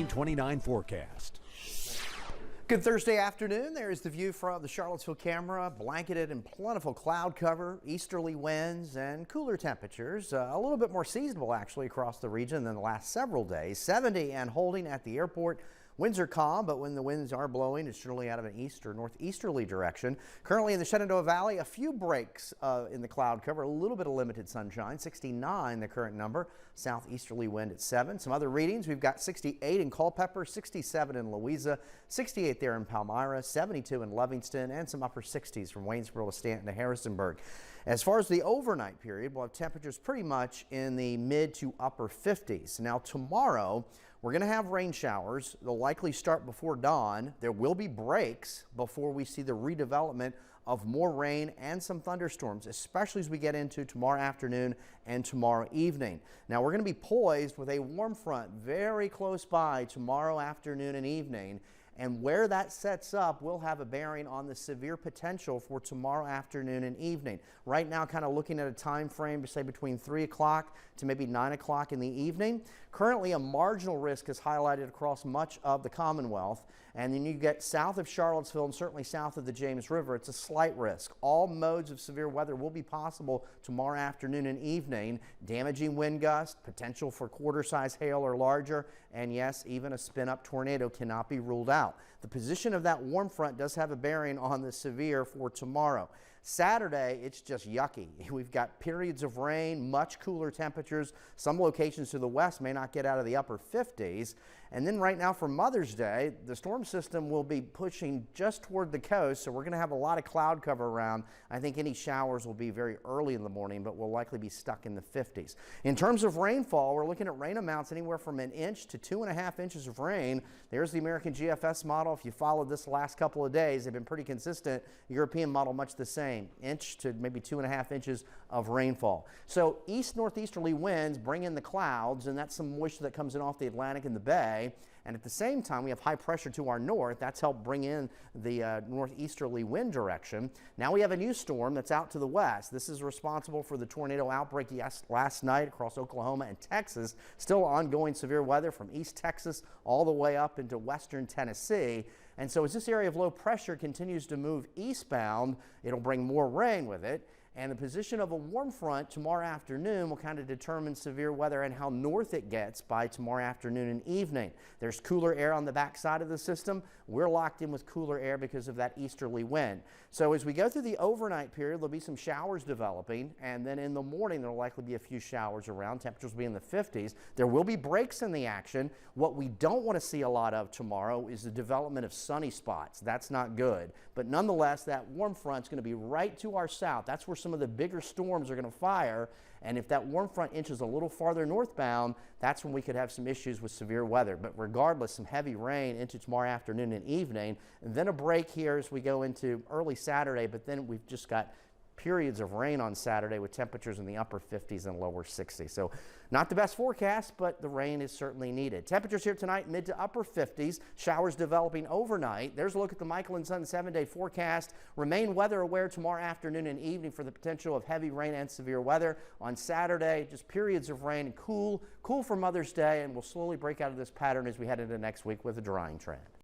29 forecast. Good Thursday afternoon. There's the view from the Charlottesville camera, blanketed in plentiful cloud cover, easterly winds, and cooler temperatures. A little bit more seasonable actually across the region than the last several days. 70 and holding at the airport. Winds are calm, but when the winds are blowing, it's generally out of an east or northeasterly direction. Currently in the Shenandoah Valley, a few breaks in the cloud cover, a little bit of limited sunshine. 69 the current number. Southeasterly wind at 7. Some other readings, we've got 68 in Culpeper, 67 in Louisa, 68 there in Palmyra, 72 in Livingston, and some upper 60s from Waynesboro to Stanton to Harrisonburg. As far as the overnight period, we'll have temperatures pretty much in the mid to upper 50s. Now tomorrow, we're going to have rain showers. They'll likely start before dawn. There will be breaks before we see the redevelopment of more rain and some thunderstorms, especially as we get into tomorrow afternoon and tomorrow evening. Now we're going to be poised with a warm front very close by tomorrow afternoon and evening. And where that sets up will have a bearing on the severe potential for tomorrow afternoon and evening. Right now, kind of looking at a time frame, say between 3 o'clock to maybe 9 o'clock in the evening. Currently, a marginal risk is highlighted across much of the Commonwealth. And then you get south of Charlottesville and certainly south of the James River, it's a slight risk. All modes of severe weather will be possible tomorrow afternoon and evening. Damaging wind gusts, potential for quarter-size hail or larger, and yes, even a spin-up tornado cannot be ruled out. The position of that warm front does have a bearing on the severe for tomorrow. Saturday, it's just yucky. We've got periods of rain, much cooler temperatures. Some locations to the west may not get out of the upper 50s. And then right now for Mother's Day, the storm system will be pushing just toward the coast, so we're going to have a lot of cloud cover around. I think any showers will be very early in the morning, but will likely be stuck in the 50s. In terms of rainfall, we're looking at rain amounts anywhere from an inch to 2.5 inches of rain. There's the American GFS model. If you followed this last couple of days, they've been pretty consistent. European model much the same, inch to maybe 2.5 inches of rainfall. So east-northeasterly winds bring in the clouds, and that's some moisture that comes in off the Atlantic and the Bay. And at the same time, we have high pressure to our north. That's helped bring in the northeasterly wind direction. Now we have a new storm that's out to the west. This is responsible for the tornado outbreak last night across Oklahoma and Texas. Still ongoing severe weather from East Texas all the way up into western Tennessee. And so as this area of low pressure continues to move eastbound, it'll bring more rain with it. And the position of a warm front tomorrow afternoon will kind of determine severe weather and how north it gets by tomorrow afternoon and evening. There's cooler air on the backside of the system. We're locked in with cooler air because of that easterly wind. So as we go through the overnight period, there'll be some showers developing, and then in the morning there'll likely be a few showers around. Temperatures will be in the 50s. There will be breaks in the action. What we don't want to see a lot of tomorrow is the development of sunny spots. That's not good. But nonetheless, that warm front's going to be right to our south. That's where some of the bigger storms are going to fire, and if that warm front inches a little farther northbound, that's when we could have some issues with severe weather. But regardless, some heavy rain into tomorrow afternoon and evening, and then a break here as we go into early Saturday, but then we've just got periods of rain on Saturday with temperatures in the upper 50s and lower 60s. So not the best forecast, but the rain is certainly needed. Temperatures here tonight, mid to upper 50s. Showers developing overnight. There's a look at the Michael and Son 7-day forecast. Remain weather aware tomorrow afternoon and evening for the potential of heavy rain and severe weather. On Saturday, just periods of rain and cool for Mother's Day, and we'll slowly break out of this pattern as we head into next week with a drying trend.